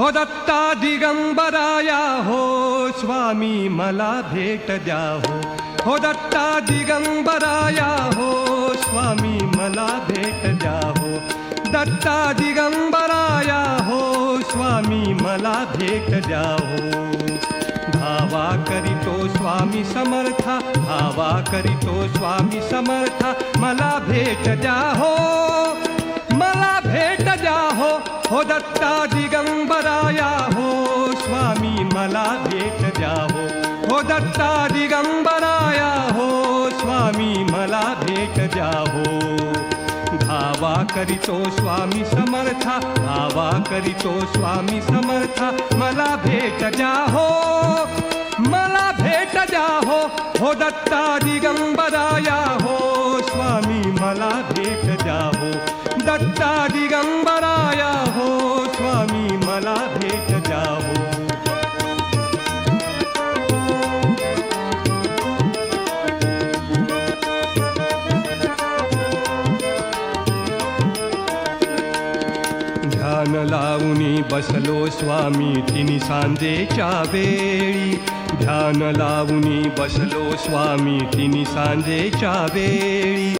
हो दत्ता दिगंबराया हो स्वामी मला भेट द्या हो दत्ता दिगंबराया हो स्वामी मला भेट द्या हो दत्ता दिगंबराया हो स्वामी मला भेट द्या हो धावा करीतो स्वामी समर्था धावा करीतो स्वामी समर्था मला भेट द्या हो मला भेट द्या हो दत्ता दिगंबराया हो स्वामी मला भेट द्या हो दत्ता दिगंबराया हो स्वामी मला भेट द्या हो धावा करीतो स्वामी समर्था धावा करीतो स्वामी समर्था मला भेट द्या हो मला भेट द्या हो दत्ता दिगंबराया हो स्वामी मला भेट द्या हो दत्ता दिगंबराया हो स्वामी मला भेट द्या हो ध्यान लावूनी बसलो स्वामी तिन्ही सांजेच्या वेळी ध्यान लावूनी बसलो स्वामी तिन्ही सांजेच्या वेळी